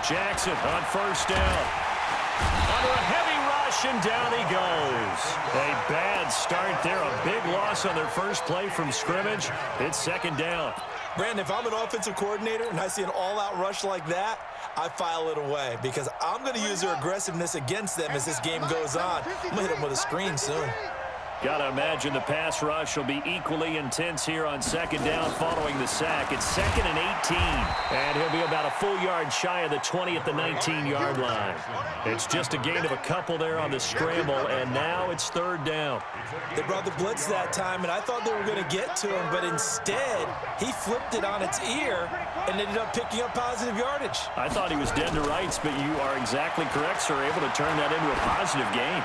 Jackson on first down. Under a heavy rush, and down he goes. A bad start there. A big loss on their first play from scrimmage. It's second down. Brandon, if I'm an offensive coordinator and I see an all-out rush like that, I file it away because I'm going to use their aggressiveness against them as this game goes on. I'm going to hit them with a screen soon. Got to imagine the pass rush will be equally intense here on second down following the sack. It's 2nd and 18, and he'll be about a full yard shy of the 20 at the 19-yard line. It's just a gain of a couple there on the scramble, and now it's 3rd down. They brought the blitz that time, and I thought they were going to get to him, but instead he flipped it on its ear and ended up picking up positive yardage. I thought he was dead to rights, but you are exactly correct, sir, able to turn that into a positive gain.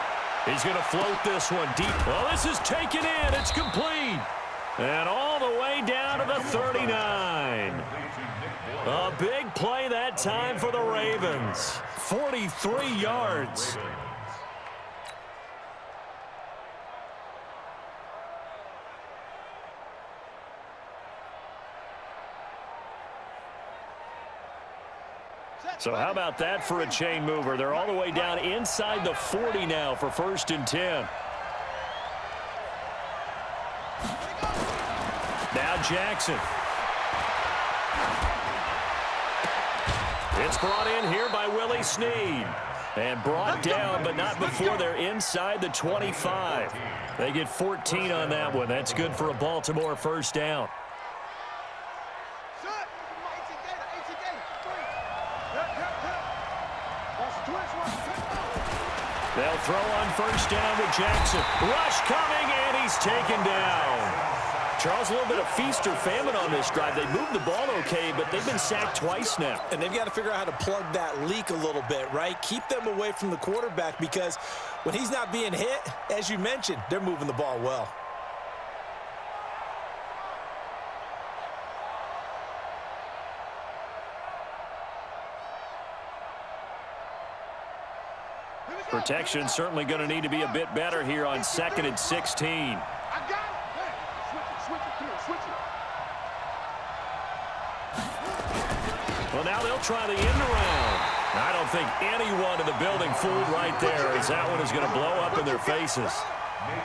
He's going to float this one deep. Well, this is taken in. It's complete. And all the way down to the 39. A big play that time for the Ravens. 43 yards. So how about that for a chain mover? They're all the way down inside the 40 now for 1st and 10. Now Jackson. It's brought in here by Willie Snead. And brought down, but not before they're inside the 25. They get 14 on that one. That's good for a Baltimore 1st down. They'll throw on 1st down with Jackson. Rush coming, and he's taken down. Charles, a little bit of feast or famine on this drive. They moved the ball okay, but they've been sacked twice now. And they've got to figure out how to plug that leak a little bit, right? Keep them away from the quarterback because when he's not being hit, as you mentioned, they're moving the ball well. Protection certainly going to need to be a bit better here on 2nd and 16. Well, now they'll try the end around. I don't think anyone in the building fooled right there, as that one is going to blow up in their faces.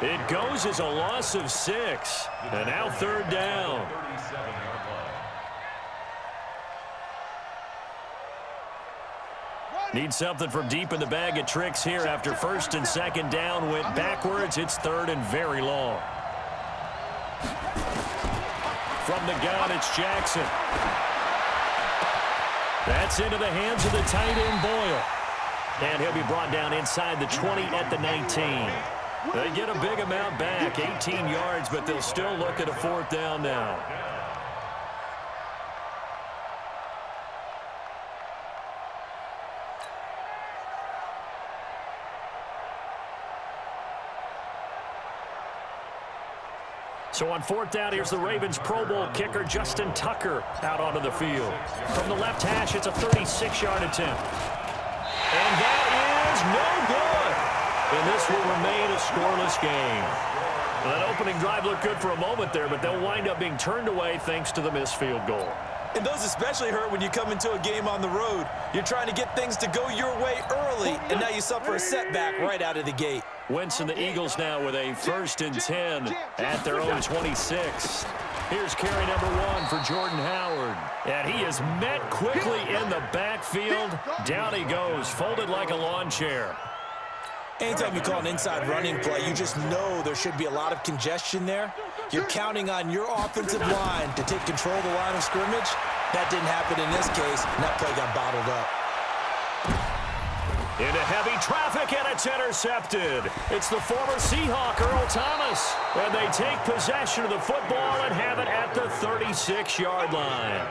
It goes as a loss of 6, and now 3rd down. Need something from deep in the bag of tricks here after 1st and 2nd down went backwards. It's 3rd and very long. From the gun, it's Jackson. That's into the hands of the tight end Boyle. And he'll be brought down inside the 20 at the 19. They get a big amount back, 18 yards, but they'll still look at a 4th down now. So on 4th down, here's the Ravens Pro Bowl kicker Justin Tucker out onto the field. From the left hash, it's a 36-yard attempt. And that is no good. And this will remain a scoreless game. Well, that opening drive looked good for a moment there, but they'll wind up being turned away thanks to the missed field goal. And those especially hurt when you come into a game on the road. You're trying to get things to go your way early, and now you suffer a setback right out of the gate. Wentz and the Eagles now with a 1st and 10 at their own 26. Here's carry number 1 for Jordan Howard. And he is met quickly in the backfield. Down he goes, folded like a lawn chair. Anytime you call an inside running play, you just know there should be a lot of congestion there. You're counting on your offensive line to take control of the line of scrimmage. That didn't happen in this case, and that play got bottled up. Into heavy traffic, and it's intercepted. It's the former Seahawk, Earl Thomas. And they take possession of the football and have it at the 36-yard line.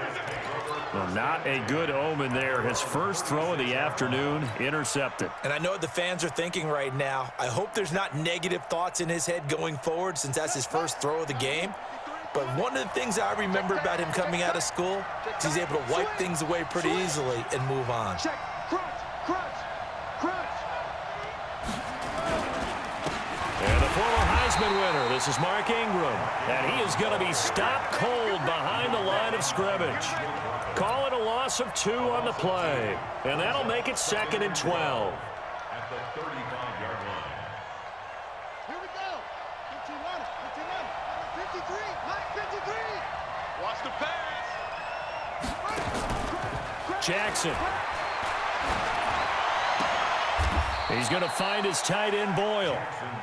Well, not a good omen there. His first throw of the afternoon, intercepted. And I know what the fans are thinking right now. I hope there's not negative thoughts in his head going forward since that's his first throw of the game. But one of the things I remember about him coming out of school is he's able to wipe things away pretty easily and move on. And the former high Heisman winner. This is Mark Ingram, and he is going to be stopped cold behind the line of scrimmage. Call it a loss of 2 on the play, and that'll make it 2nd and 12. At the 35-yard line. Here we go. 15 on it. 15 on it. 53. Mike 53. Watch the pass. Jackson. He's going to find his tight end, Boyle.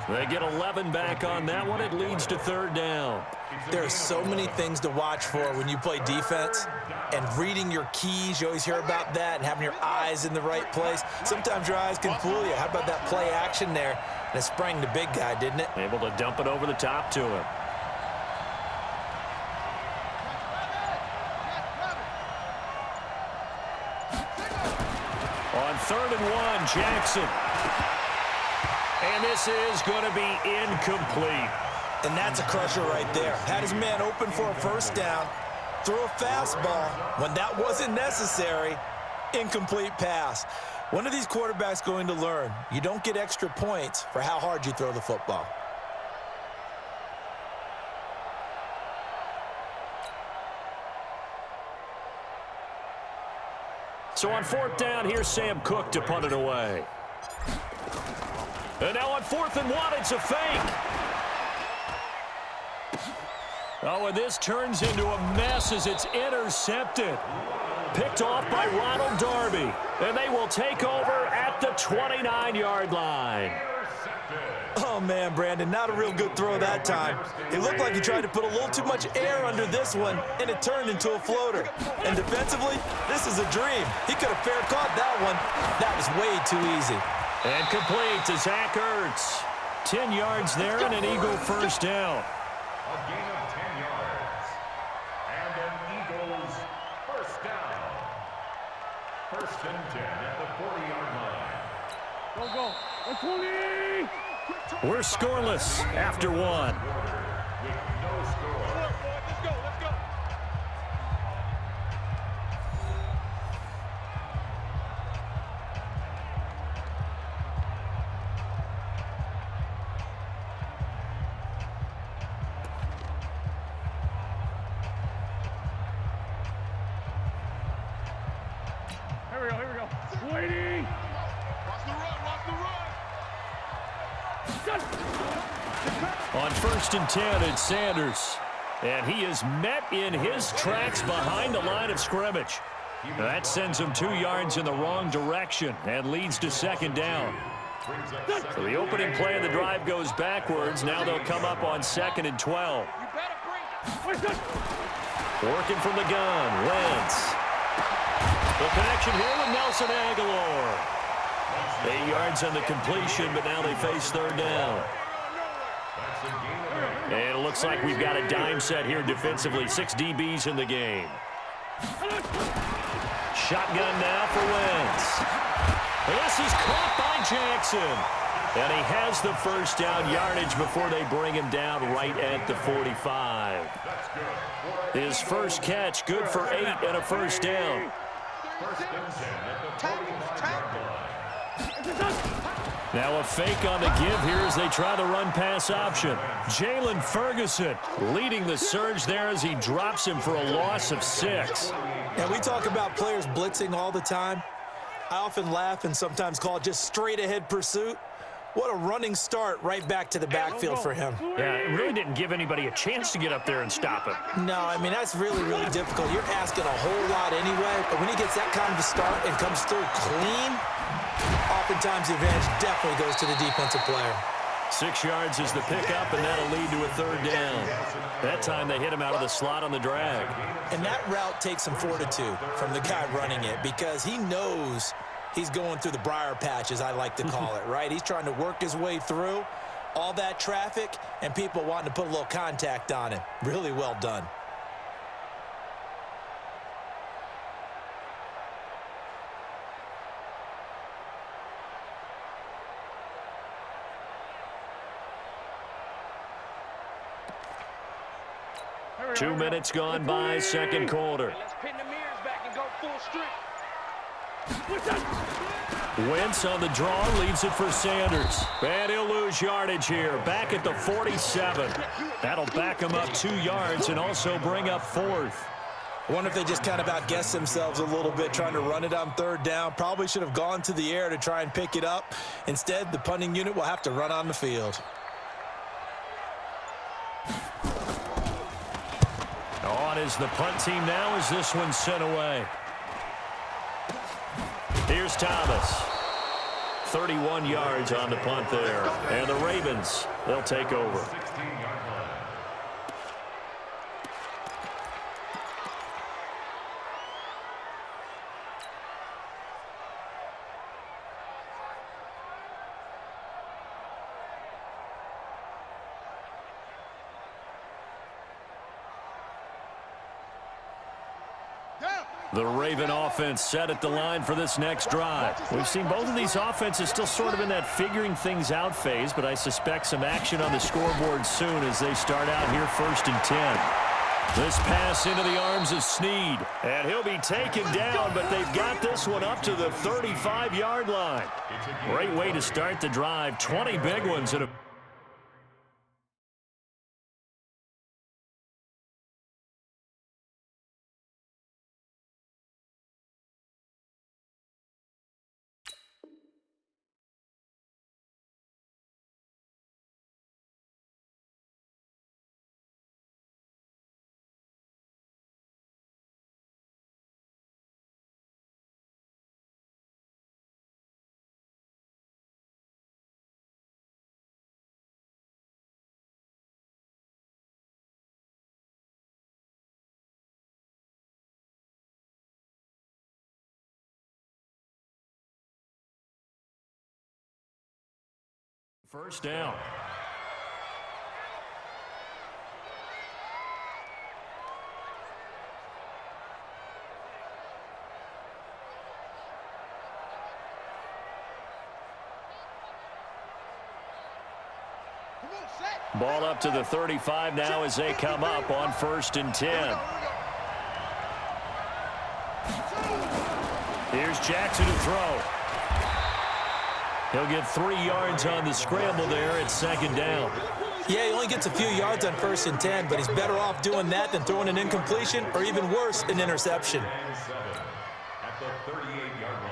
They get 11 back on that one. It leads to 3rd down. There are so many things to watch for when you play defense, and reading your keys, you always hear about that, and having your eyes in the right place. Sometimes your eyes can fool you. How about that play action there? And it sprang the big guy, didn't it? Able to dump it over the top to him. On 3rd and 1, Jackson. And this is going to be incomplete. And that's a crusher right there. Had his man open for a 1st down, threw a fastball when that wasn't necessary, incomplete pass. One of these quarterbacks going to learn, you don't get extra points for how hard you throw the football. So on 4th down, here's Sam Cook to punt it away. And now on 4th and 1, it's a fake. Oh, and this turns into a mess as it's intercepted. Picked off by Ronald Darby. And they will take over at the 29-yard line. Oh, man, Brandon, not a real good throw that time. It looked like he tried to put a little too much air under this one, and it turned into a floater. And defensively, this is a dream. He could have fair caught that one. That was way too easy. And complete to Zach Ertz. 10 yards there and an Eagle 1st down. A gain of 10 yards. And an Eagles 1st down. 1st and 10 at the 40-yard line. Go, go. 20. We're scoreless after 1. With no score. Let's go. Let's go. Here we go. Waiting. Watch the run. On 1st and 10, it's Sanders. And he is met in his tracks behind the line of scrimmage. That sends him 2 yards in the wrong direction and leads to 2nd down. So the opening play of the drive goes backwards. Now they'll come up on 2nd and 12. Working from the gun, Wentz. The connection here with Nelson Aguilar. 8 yards on the completion, but now they face 3rd down. And it looks like we've got a dime set here defensively. 6 DBs in the game. Shotgun now for Wentz. This is caught by Jackson. And he has the 1st down yardage before they bring him down right at the 45. His first catch, good for 8 and a 1st down. 1st and 10 at the 45-yard line. Now a fake on the give here as they try the run-pass option. Jalen Ferguson leading the surge there as he drops him for a loss of 6. Now, we talk about players blitzing all the time. I often laugh and sometimes call it just straight-ahead pursuit. What a running start right back to the backfield for him. Yeah, it really didn't give anybody a chance to get up there and stop him. No, I mean, that's really, really difficult. You're asking a whole lot anyway, but when he gets that kind of a start and comes through clean, oftentimes the advantage definitely goes to the defensive player. 6 yards is the pickup, and that'll lead to a 3rd down. That time they hit him out of the slot on the drag. And that route takes some fortitude from the guy running it because he knows he's going through the briar patch, as I like to call it, right? He's trying to work his way through all that traffic and people wanting to put a little contact on him. Really well done. Two minutes gone by, second quarter. Let's pin the mirrors back and go full strength. Wentz on the draw, leaves it for Sanders. And he'll lose yardage here, back at the 47. That'll back him up 2 yards and also bring up 4th. I wonder if they just kind of outguessed themselves a little bit trying to run it on 3rd down. Probably should have gone to the air to try and pick it up. Instead, the punting unit will have to run on the field. On is the punt team now as this one's sent away. Here's Thomas. 31 yards on the punt there. And the Ravens, they'll take over. The Raven offense set at the line for this next drive. We've seen both of these offenses still sort of in that figuring things out phase, but I suspect some action on the scoreboard soon as they start out here 1st and 10. This pass into the arms of Snead, and he'll be taken down, but they've got this one up to the 35-yard line. Great way to start the drive. 20 big ones in a first down. Ball up to the 35 now as they come up on 1st and 10. Here's Jackson to throw. He'll get 3 yards on the scramble there at 2nd down. Yeah, he only gets a few yards on 1st and 10, but he's better off doing that than throwing an incompletion or even worse, an interception. At the 38-yard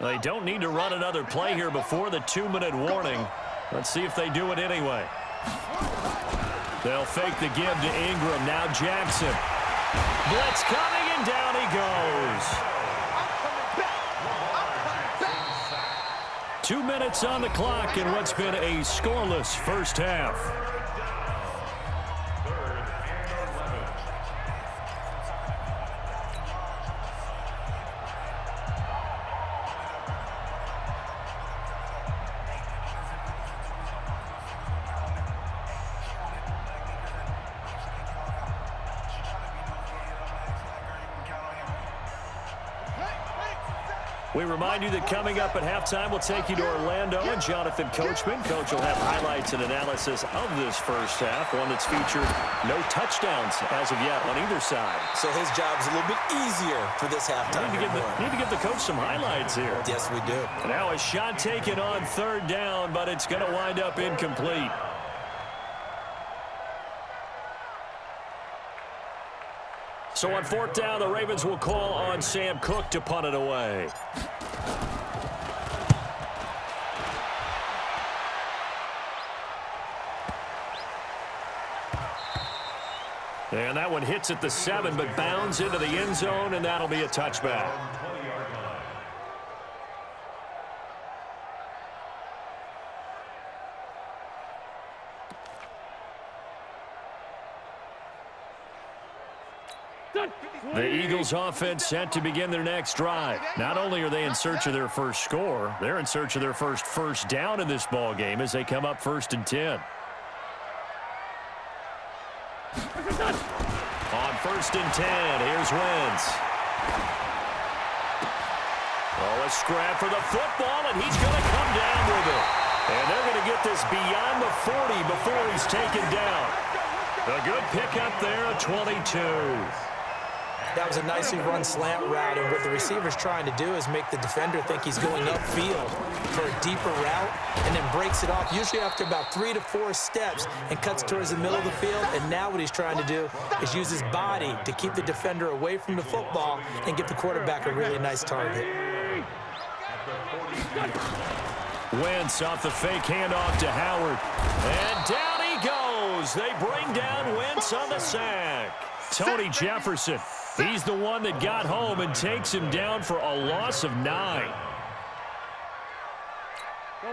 line. They don't need to run another play here before the 2-minute warning. Let's see if they do it anyway. They'll fake the give to Ingram. Now Jackson. Blitz coming, and down he goes. 2 minutes on the clock in what's been a scoreless first half. We remind you that coming up at halftime, we'll take you to Orlando and Jonathan Coachman. Coach will have highlights and analysis of this first half, one that's featured no touchdowns as of yet on either side. So his job's a little bit easier for this halftime. Need to give the coach some highlights here. Yes, we do. Now a shot taken on 3rd down, but it's going to wind up incomplete. So on 4th down, the Ravens will call on Sam Cook to punt it away. And that one hits at the 7, but bounds into the end zone, and that'll be a touchback. The Eagles offense set to begin their next drive. Not only are they in search of their first score, they're in search of their first down in this ball game as they come up 1st and 10. On 1st and 10, here's Wentz. Oh, a scrap for the football, and he's going to come down with it. And they're going to get this beyond the 40 before he's taken down. A good pickup there, 22. That was a nicely run slant route, and what the receiver's trying to do is make the defender think he's going upfield for a deeper route, and then breaks it off, usually after about 3 to 4 steps, and cuts towards the middle of the field. And now what he's trying to do is use his body to keep the defender away from the football and give the quarterback a really nice target. Wentz off the fake handoff to Howard. And down he goes. They bring down Wentz on the sack. Tony Jefferson, he's the one that got home and takes him down for a loss of 9.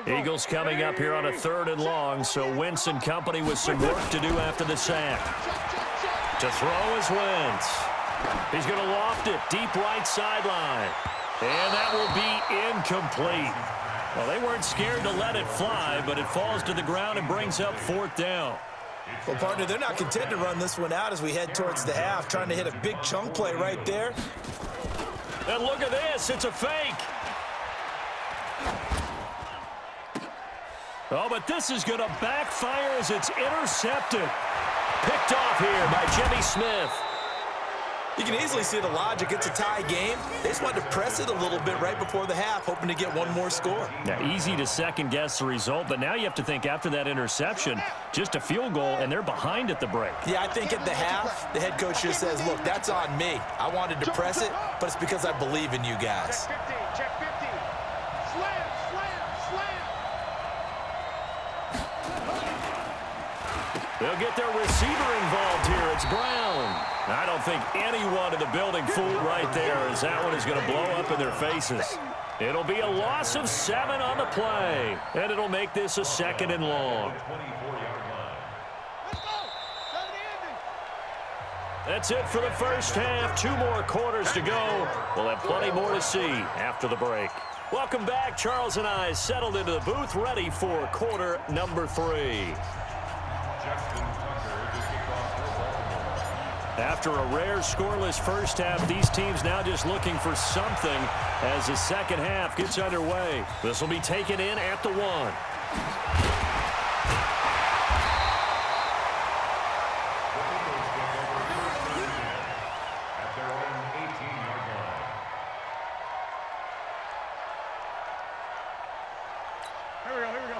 Eagles coming up here on a 3rd and long, so Wentz and company with some work to do after the sack. To throw is Wentz. He's going to loft it deep right sideline. And that will be incomplete. Well, they weren't scared to let it fly, but it falls to the ground and brings up 4th down. Well, partner, they're not content to run this one out as we head towards the half, trying to hit a big chunk play right there. And look at this. It's a fake. Oh, but this is going to backfire as it's intercepted. Picked off here by Jimmy Smith. You can easily see the logic. It's a tie game. They just wanted to press it a little bit right before the half, hoping to get one more score. Now, easy to second-guess the result, but now you have to think after that interception, just a field goal, and they're behind at the break. Yeah, I think at the half, the head coach just says, look, that's on me. I wanted to press it, but it's because I believe in you guys. Check 50. Slam, slam, slam. They'll get their receiver involved here. It's Brown. I don't think anyone in the building fooled right there, as that one is going to blow up in their faces. It'll be a loss of 7 on the play, and it'll make this a 2nd and long. Let's go. That's it for the first half. 2 more quarters to go. We'll have plenty more to see after the break. Welcome back. Charles and I settled into the booth, ready for quarter number 3. After a rare scoreless first half, these teams now just looking for something as the second half gets underway. This will be taken in at the 1.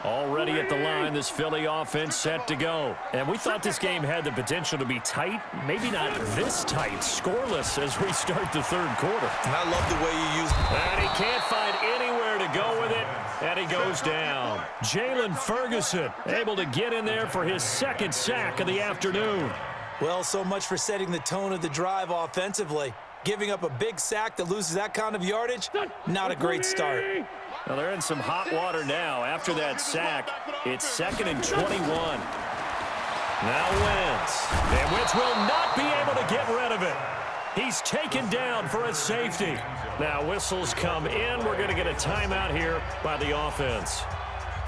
Already at the line, this Philly offense set to go. And we thought this game had the potential to be tight, maybe not this tight, scoreless as we start the 3rd quarter. And I love the way you use it. And he can't find anywhere to go with it, and he goes down. Jalen Ferguson able to get in there for his 2nd sack of the afternoon. Well, so much for setting the tone of the drive offensively. Giving up a big sack that loses that kind of yardage, not a great start. Well, they're in some hot water now. After that sack, it's 2nd and 21. Now Wentz. And Wentz will not be able to get rid of it. He's taken down for a safety. Now whistles come in. We're going to get a timeout here by the offense.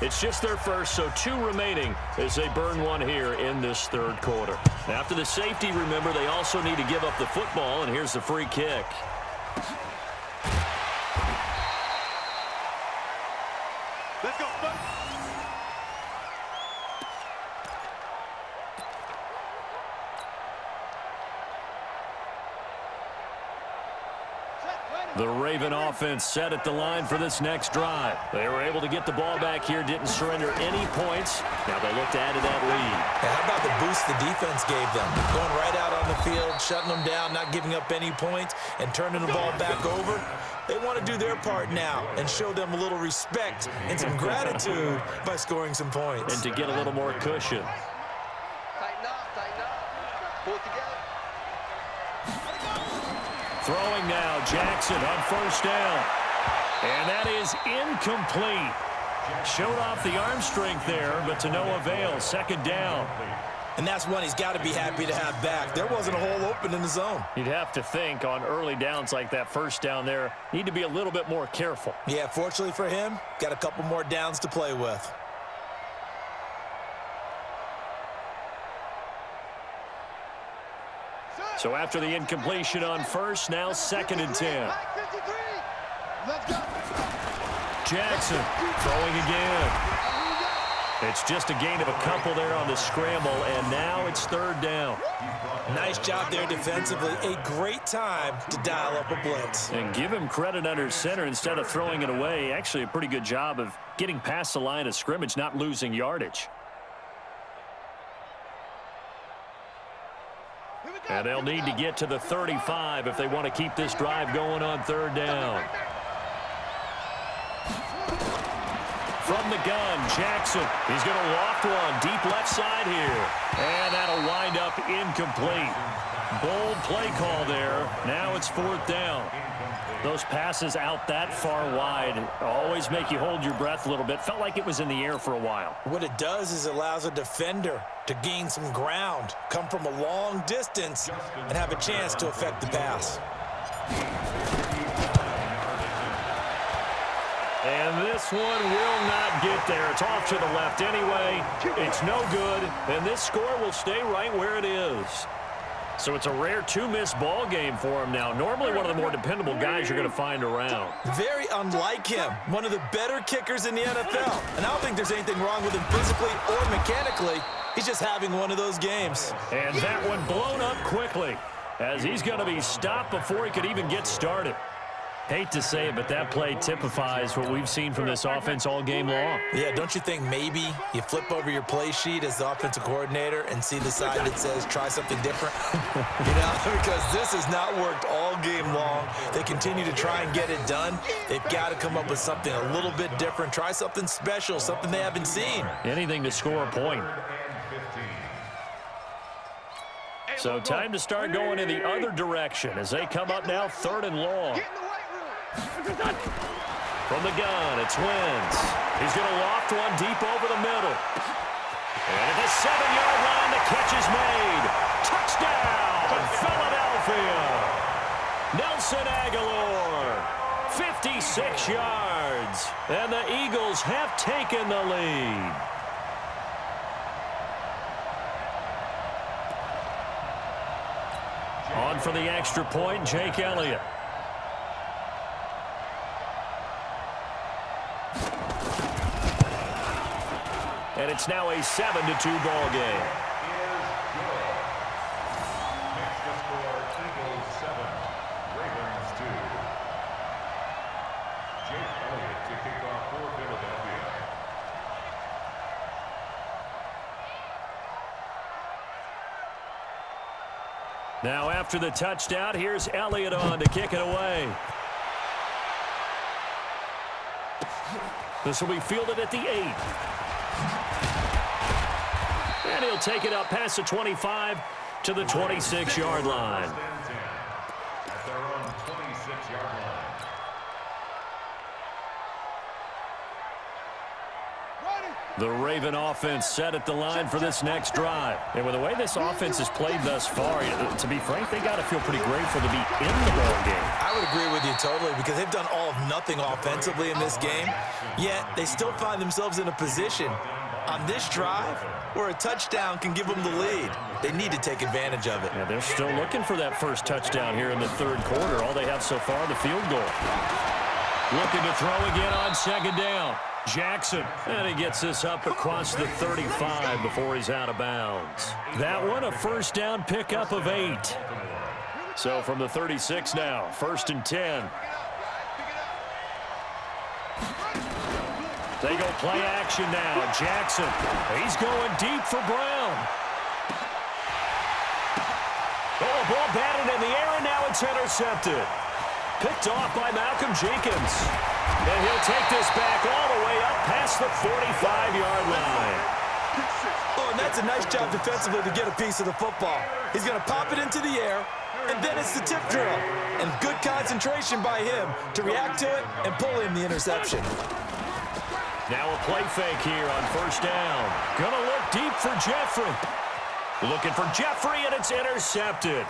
It's just their first, so 2 remaining as they burn one here in this 3rd quarter. After the safety, remember, they also need to give up the football, and here's the free kick. Let's go. The Raven offense set at the line for this next drive. They were able to get the ball back here, didn't surrender any points. Now they look to add to that lead. Hey, how about the boost the defense gave them? Going right out on the field, shutting them down, not giving up any points, and turning the ball back over. They want to do their part now and show them a little respect and some gratitude by scoring some points. And to get a little more cushion. Tighten up. Pull it together. Throwing now, Jackson on 1st down. And that is incomplete. Showed off the arm strength there, but to no avail. 2nd down. And that's one he's got to be happy to have back. There wasn't a hole open in the zone. You'd have to think on early downs like that 1st down there, need to be a little bit more careful. Yeah, fortunately for him, got a couple more downs to play with. So after the incompletion on 1st, now 2nd and 10. Jackson throwing again. It's just a gain of a couple there on the scramble, and now it's third down. Nice job there defensively. A great time to dial up a blitz. And give him credit under center instead of throwing it away. Actually, a pretty good job of getting past the line of scrimmage, not losing yardage. And they'll need to get to the 35 if they want to keep this drive going on third down. From the gun, Jackson. He's going to loft one deep left side here. And that'll wind up incomplete. Bold play call there. Now it's fourth down. Those passes out that far wide always make you hold your breath a little bit. Felt like it was in the air for a while. What it does is it allows a defender to gain some ground, come from a long distance, and have a chance to affect the pass. And this one will not get there. It's off to the left anyway. It's no good, and this score will stay right where it is. So it's a rare two-miss ball game for him now. Normally one of the more dependable guys you're going to find around. Very unlike him. One of the better kickers in the NFL. And I don't think there's anything wrong with him physically or mechanically. He's just having one of those games. And that one blown up quickly as he's going to be stopped before he could even get started. Hate to say it, but that play typifies what we've seen from this offense all game long. Yeah, don't you think maybe you flip over your play sheet as the offensive coordinator and see the side that says try something different? Because this has not worked all game long. They continue to try and get it done. They've got to come up with something a little bit different. Try something special, something they haven't seen. Anything to score a point. So time to start going in the other direction as they come up now third and long. From the gun, it's Wentz. He's going to loft one deep over the middle. And at the 7-yard line, the catch is made. Touchdown, Philadelphia. Nelson Aguilar, 56 yards. And the Eagles have taken the lead. On for the extra point, Jake Elliott. And it's now a 7-2 ball game. Makes the score Eagles 7, Ravens 2. Jake Elliott to kick off for Philadelphia. Now after the touchdown, here's Elliott on to kick it away. This will be fielded at the 8. And he'll take it up past the 25 to the 26-yard line. At their own 26-yard line. The Raven offense set at the line for this next drive. And with the way this offense has played thus far, to be frank, they got to feel pretty grateful to be in the ball game. I would agree with you totally because they've done all of nothing offensively in this game, yet they still find themselves in a position on this drive where a touchdown can give them the lead. They need to take advantage of it. Yeah, they're still looking for that first touchdown here in the third quarter. All they have so far, the field goal. Looking to throw again on second down. Jackson, and he gets this up across the 35 before he's out of bounds. That one, a first down pickup of 8. So from the 36 now, first and 10. They go play action now. Jackson, he's going deep for Brown. Oh, a ball batted in the air, and now it's intercepted. Picked off by Malcolm Jenkins. And he'll take this back all the way up past the 45-yard line. Oh, and that's a nice job defensively to get a piece of the football. He's going to pop it into the air, and then it's the tip drill. And good concentration by him to react to it and pull in the interception. Now a play fake here on first down. Gonna look deep for Jeffrey. Looking for Jeffrey, and it's intercepted.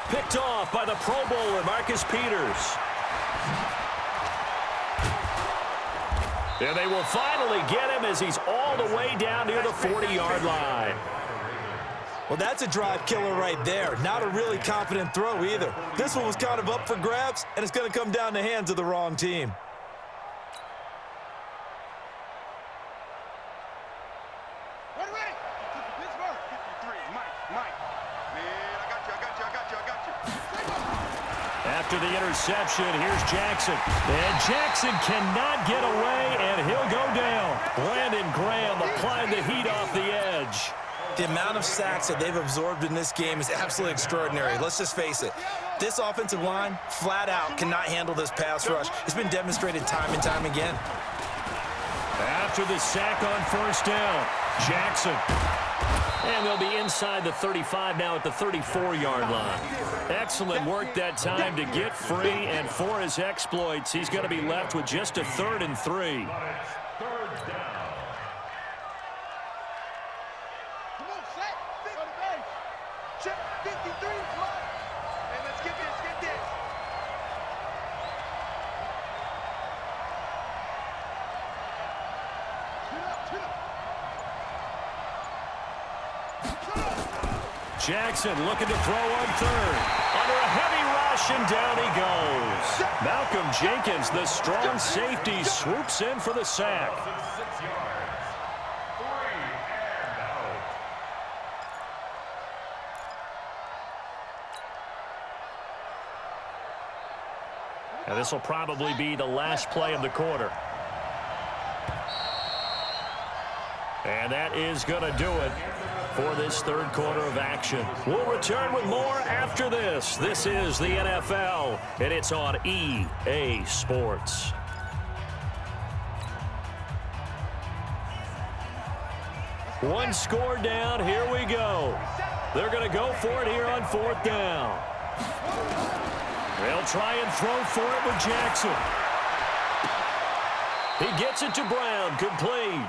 Picked off by the Pro Bowler, Marcus Peters. And they will finally get him as he's all the way down near the 40-yard line. Well, that's a drive killer right there. Not a really confident throw either. This one was kind of up for grabs, and it's going to come down the hands of the wrong team. Mike. Man, I got you. After the interception, here's Jackson. And Jackson cannot get away, and he'll go down. Brandon Graham applying the heat off the edge. The amount of sacks that they've absorbed in this game is absolutely extraordinary. Let's just face it. This offensive line, flat out, cannot handle this pass rush. It's been demonstrated time and time again. After the sack on first down, Jackson. And they'll be inside the 35 now at the 34-yard line. Excellent work that time to get free, and for his exploits, he's going to be left with just a 3rd and 3. Check 53, come on. Hey, let's get this. Jackson looking to throw on 3rd. Under a heavy rush, and down he goes. Malcolm Jenkins, the strong safety, swoops in for the sack. 6 yards. 3 and out. And this will probably be the last play of the quarter. And that is going to do it for this 3rd quarter of action. We'll return with more after this. This is the NFL, and it's on EA Sports. One score down. Here we go. They're going to go for it here on 4th down. They'll try and throw for it with Jackson. He gets it to Brown, complete.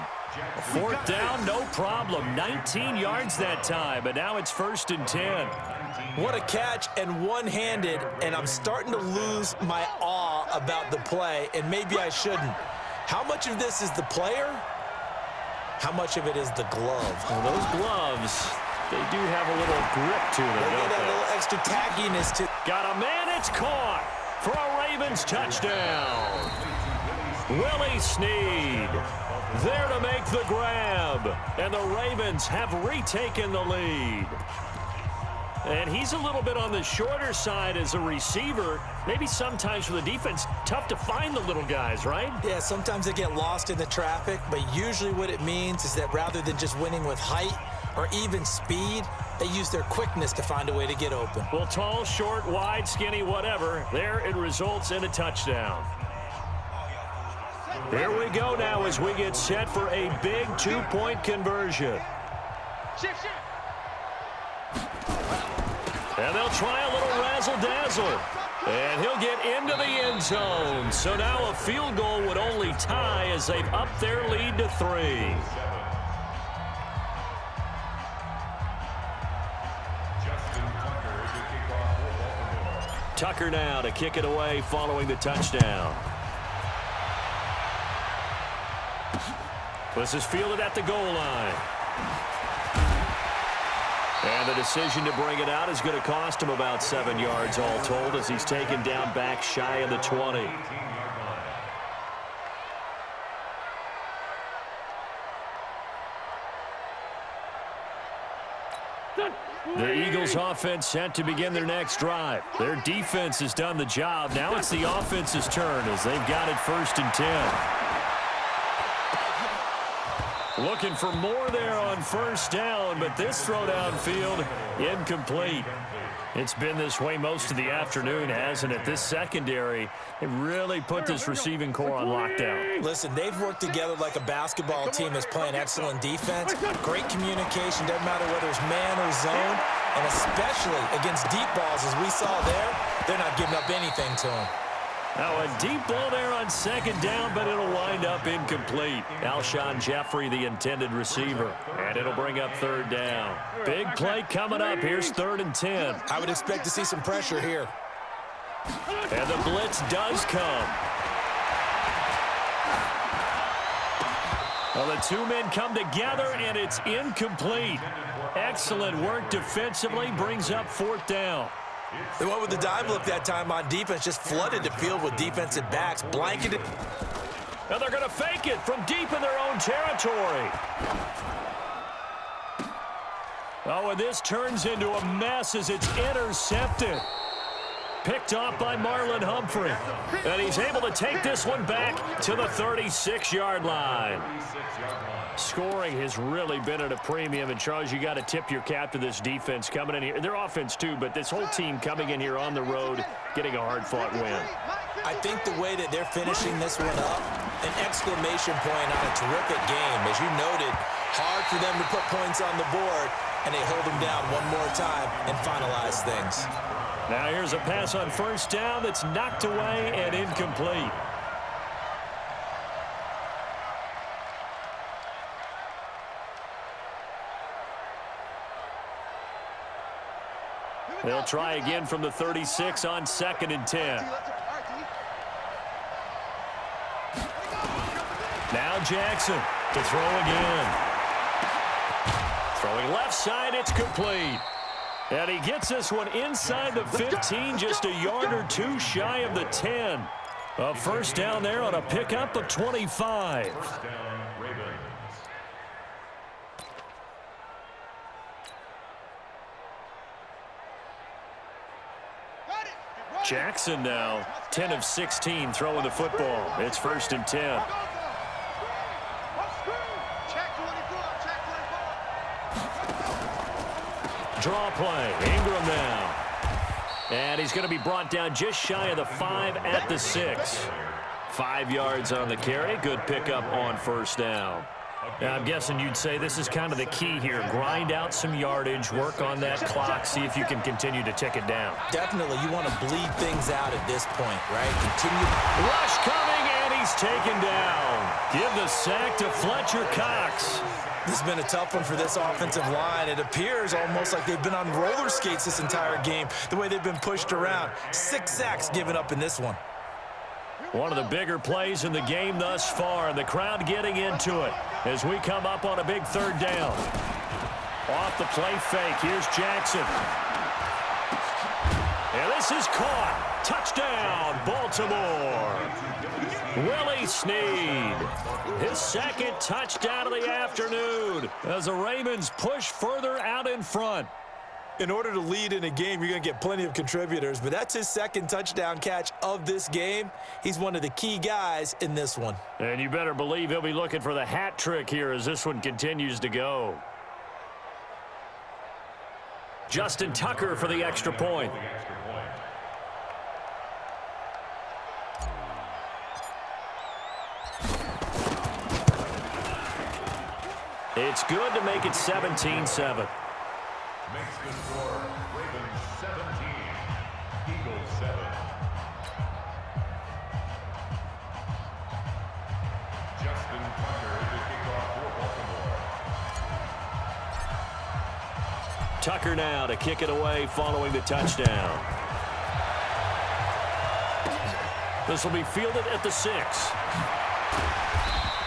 4th down, no problem. 19 yards that time, but now it's 1st and 10. What a catch, and one-handed, and I'm starting to lose my awe about the play, and maybe I shouldn't. How much of this is the player? How much of it is the glove? Well, those gloves, they do have a little grip to them, They don't get that they? little extra tackiness to. Got a man, it's caught for a Ravens touchdown. Willie Snead there to make the grab, and the Ravens have retaken the lead. And he's a little bit on the shorter side as a receiver. Maybe sometimes for the defense, tough to find the little guys, right? Yeah, sometimes they get lost in the traffic, but usually what it means is that rather than just winning with height or even speed, they use their quickness to find a way to get open. Well, tall, short, wide, skinny, whatever, there it results in a touchdown. Here we go now as we get set for a big 2-point conversion. Shift. And they'll try a little razzle-dazzle. And he'll get into the end zone. So now a field goal would only tie as they've upped their lead to 3. Tucker now to kick it away following the touchdown. This is fielded at the goal line. And the decision to bring it out is going to cost him about 7 yards all told as he's taken down back shy of the 20. The Eagles offense set to begin their next drive. Their defense has done the job. Now it's the offense's turn as they've got it 1st and 10. Looking for more there on 1st down, but this throw downfield incomplete. It's been this way most of the afternoon, hasn't it? This secondary, it really put this receiving core on lockdown. Listen, they've worked together like a basketball team that's playing excellent defense. Great communication, doesn't matter whether it's man or zone, and especially against deep balls, as we saw there, they're not giving up anything to them. Now a deep ball there on 2nd down, but it'll wind up incomplete. Alshon Jeffrey, the intended receiver, and it'll bring up 3rd down. Big play coming up. Here's 3rd and 10. I would expect to see some pressure here. And the blitz does come. Well, the two men come together, and it's incomplete. Excellent work defensively, brings up 4th down. They went with the dive look that time on defense, just flooded the field with defensive backs, blanketed. And they're going to fake it from deep in their own territory. Oh, and this turns into a mess as it's intercepted. Picked off by Marlon Humphrey. And he's able to take this one back to the 36-yard line. Scoring has really been at a premium. And, Charles, you got to tip your cap to this defense coming in here. Their offense, too, but this whole team coming in here on the road, getting a hard-fought win. I think the way that they're finishing this one up, an exclamation point on a terrific game. As you noted, hard for them to put points on the board, and they hold them down one more time and finalize things. Now here's a pass on first down that's knocked away and incomplete. They'll try again from the 36 on 2nd and 10. Now Jackson to throw again. Throwing left side, it's complete. And he gets this one inside the 15, just a yard or two shy of the 10. A first down there on a pickup of 25. First down, Ravens. Jackson now 10 of 16 throwing the football. It's 1st and 10. Draw play. Ingram now. And he's going to be brought down just shy of the 5 at the 6. 5 yards on the carry. Good pickup on first down. Now, I'm guessing you'd say this is kind of the key here. Grind out some yardage, work on that clock, see if you can continue to tick it down. Definitely, you want to bleed things out at this point, right? Continue. Rush coming, and he's taken down. Give the sack to Fletcher Cox. This has been a tough one for this offensive line. It appears almost like they've been on roller skates this entire game, the way they've been pushed around. 6 sacks given up in this one. One of the bigger plays in the game thus far, and the crowd getting into it as we come up on a big 3rd down. Off the play fake, here's Jackson. And this is caught. Touchdown, Baltimore. Willie Snead, his 2nd touchdown of the afternoon as the Ravens push further out in front. In order to lead in a game, you're going to get plenty of contributors, but that's his 2nd touchdown catch of this game. He's one of the key guys in this one. And you better believe he'll be looking for the hat trick here as this one continues to go. Justin Tucker for the extra point. It's good to make it 17-7. Makes the score Ravens 17, Eagles 7. Justin Tucker to kick off for Baltimore. Tucker now to kick it away following the touchdown. This will be fielded at the 6.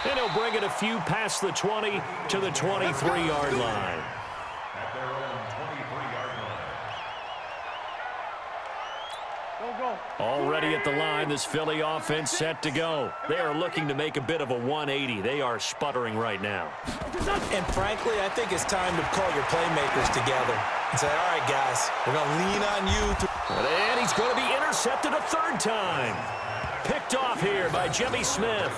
And he'll bring it a few past the 20 to the 23-yard line. At their own 23-yard line. Already at the line, this Philly offense set to go. They are looking to make a bit of a 180. They are sputtering right now. And frankly, I think it's time to call your playmakers together and say, all right, guys, we're going to lean on you. And he's going to be intercepted a 3rd time. Picked off here by Jimmy Smith.